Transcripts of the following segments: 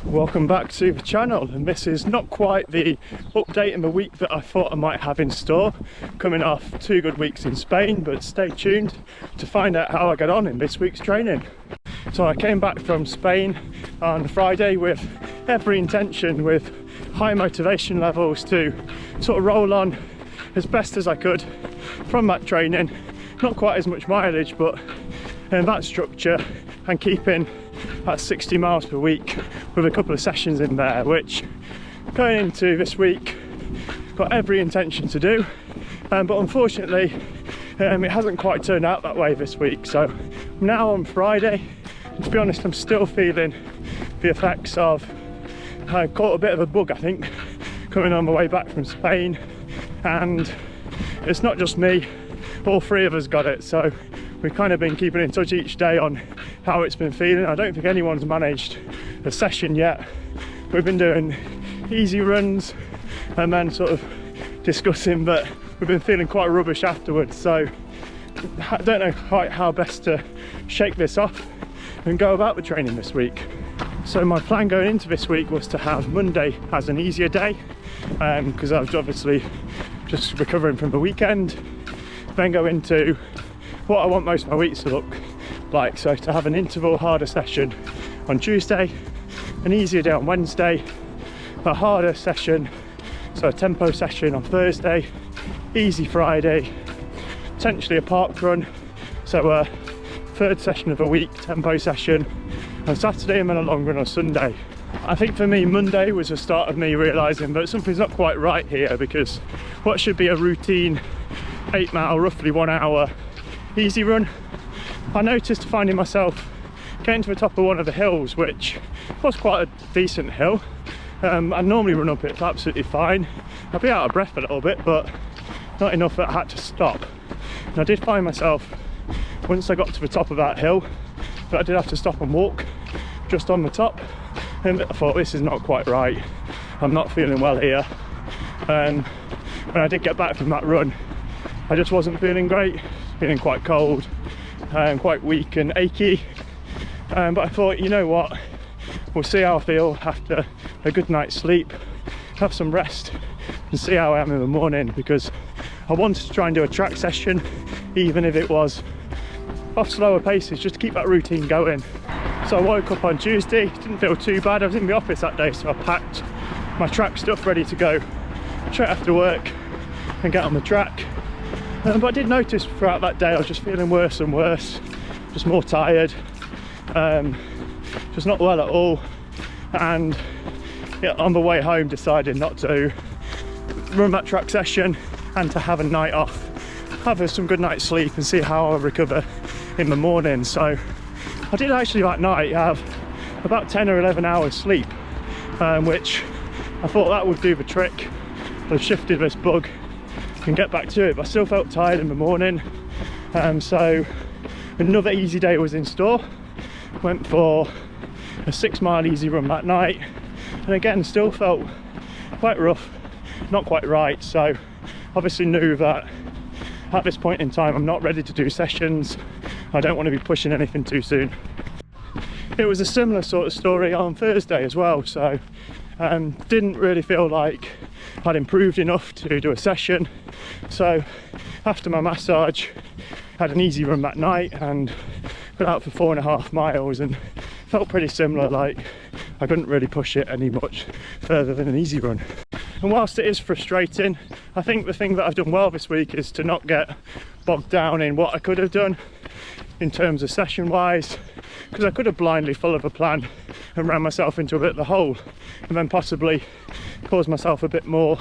Welcome back to the channel, and this is not quite the update in the week that I thought I might have in store, coming off 2 good weeks in Spain, but stay tuned to find out how I get on in this week's training. So I came back from Spain on Friday with every intention, with high motivation levels, to sort of roll on as best as I could from that training. Not quite as much mileage, but in that structure, and keeping at 60 miles per week with a couple of sessions in there, which going into this week got every intention to do, but unfortunately it hasn't quite turned out that way this week. So now on Friday, to be honest, I'm still feeling the effects of, I caught a bit of a bug I think coming on my way back from Spain, and it's not just me, all 3 of us got it. So we've kind of been keeping in touch each day on how it's been feeling. I don't think anyone's managed a session yet. We've been doing easy runs and then sort of discussing, but we've been feeling quite rubbish afterwards. So I don't know quite how best to shake this off and go about the training this week. So my plan going into this week was to have Monday as an easier day, because I was obviously just recovering from the weekend. Then go into what I want most of my weeks to look like, so to have an interval harder session on Tuesday, an easier day on Wednesday, a harder session, so a tempo session on Thursday, easy Friday, potentially a park run, so a 3rd session of the week tempo session on Saturday, and then a long run on Sunday. I think for me Monday was the start of me realising that something's not quite right here, because what should be a routine 8 mile, roughly 1 hour easy run, I noticed finding myself getting to the top of one of the hills, which was quite a decent hill. I normally run up it absolutely fine. I'd be out of breath a little bit, but not enough that I had to stop. And I did find myself, once I got to the top of that hill, that I did have to stop and walk just on the top, and I thought, this is not quite right, I'm not feeling well here. And when I did get back from that run, I just wasn't feeling great, feeling quite cold, quite weak and achy, but I thought, you know what, we'll see how I feel after a good night's sleep, have some rest and see how I am in the morning, because I wanted to try and do a track session, even if it was off slower paces, just to keep that routine going. So I woke up on Tuesday, didn't feel too bad. I was in the office that day, so I packed my track stuff ready to go straight after work and get on the track. But I did notice throughout that day I was just feeling worse and worse, just more tired, just not well at all. And yeah, on the way home decided not to run that track session and to have a night off, have some good night's sleep and see how I recover in the morning. So I did actually that night have about 10 or 11 hours sleep, which I thought that would do the trick. I've shifted this bug and get back to it, but I still felt tired in the morning. So another easy day was in store. Went for a 6 mile easy run that night, and again still felt quite rough, not quite right. So obviously knew that at this point in time I'm not ready to do sessions. I don't want to be pushing anything too soon. It was a similar sort of story on Thursday as well, so didn't really feel like I'd improved enough to do a session. So after my massage, had an easy run that night and got out for 4.5 miles, and felt pretty similar, like I couldn't really push it any much further than an easy run. And whilst it is frustrating, I think the thing that I've done well this week is to not get bogged down in what I could have done in terms of session wise, because I could have blindly followed a plan and ran myself into a bit of a hole and then possibly caused myself a bit more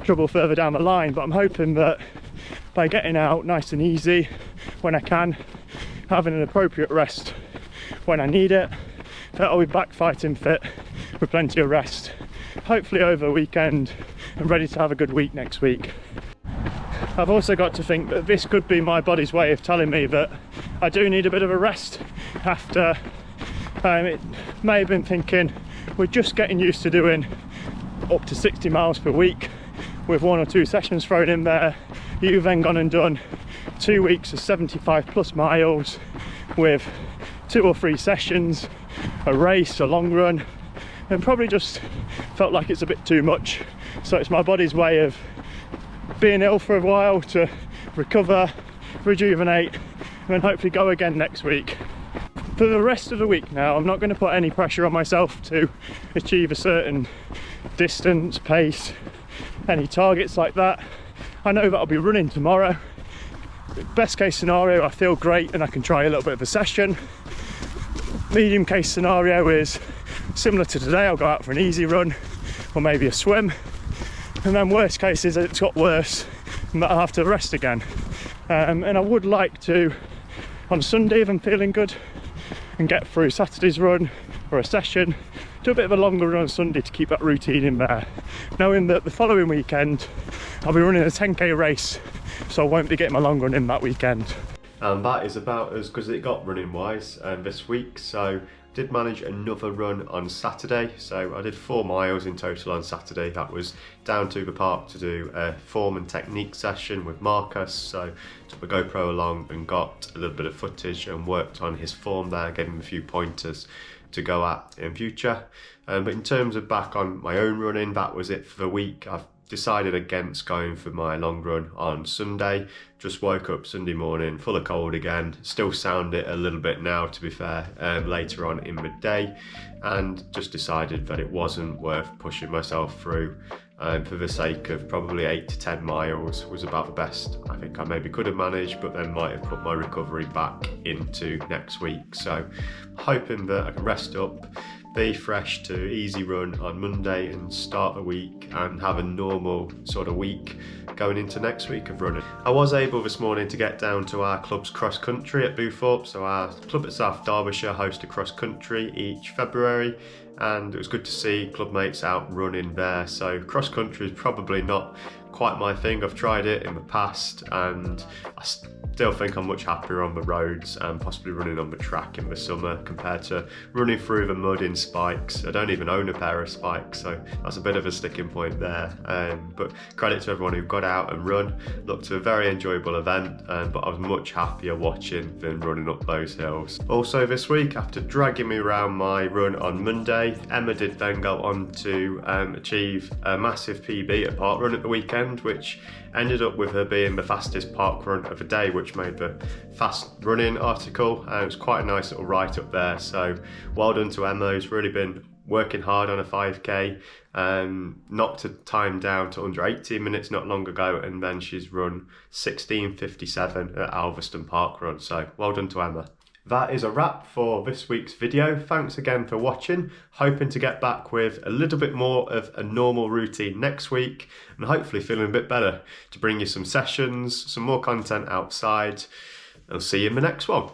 trouble further down the line. But I'm hoping that by getting out nice and easy when I can, having an appropriate rest when I need it, that I'll be back fighting fit with plenty of rest, hopefully over the weekend, and ready to have a good week next week. I've also got to think that this could be my body's way of telling me that I do need a bit of a rest after it may have been thinking we're just getting used to doing up to 60 miles per week with 1 or 2 sessions thrown in there. You've then gone and done 2 weeks of 75+ miles with 2 or 3 sessions, a race, a long run, and probably just felt like it's a bit too much. So it's my body's way of being ill for a while to recover, rejuvenate, and then hopefully go again next week. For the rest of the week now, I'm not going to put any pressure on myself to achieve a certain distance, pace, any targets like that. I know that I'll be running tomorrow. Best case scenario, I feel great and I can try a little bit of a session. Medium case scenario is similar to today, I'll go out for an easy run or maybe a swim. And then worst case is it's got worse and that I'll have to rest again. And I would like to, on Sunday if I'm feeling good, and get through Saturday's run or a session, do a bit of a longer run on Sunday to keep that routine in there, knowing that the following weekend I'll be running a 10k race, so I won't be getting my long run in that weekend. And that is about as good as it got running wise this week. So did manage another run on Saturday, so I did 4 miles in total on Saturday. That was down to the park to do a form and technique session with Marcus, so took the GoPro along and got a little bit of footage and worked on his form there, gave him a few pointers to go at in future. But in terms of back on my own running, that was it for the week. I've decided against going for my long run on Sunday. Just woke up Sunday morning full of cold again, still sound it a little bit now to be fair, later on in the day, and just decided that it wasn't worth pushing myself through. For the sake of probably 8 to 10 miles was about the best I think I maybe could have managed, but then might have put my recovery back into next week. So hoping that I can rest up, be fresh to easy run on Monday and start the week and have a normal sort of week going into next week of running. I was able this morning to get down to our club's cross country at Boothorpe. So our club at South Derbyshire hosts a cross country each February, and it was good to see club mates out running there. So cross country is probably not quite my thing. I've tried it in the past and I still think I'm much happier on the roads and possibly running on the track in the summer compared to running through the mud in spikes. I don't even own a pair of spikes, so that's a bit of a sticking point there. But credit to everyone who got out and run. Looked a very enjoyable event, but I was much happier watching than running up those hills. Also this week, after dragging me around my run on Monday, Emma did then go on to achieve a massive PB at parkrun at the weekend, which ended up with her being the fastest parkrun of the day, which made the fast running article. It was quite a nice little write up there, so well done to Emma, who's really been working hard on a 5k, knocked her time down to under 18 minutes not long ago, and then she's run 16:57 at Alveston Parkrun, so well done to Emma. That is a wrap for this week's video. Thanks again for watching. Hoping to get back with a little bit more of a normal routine next week, and hopefully feeling a bit better to bring you some sessions, some more content outside. I'll see you in the next one.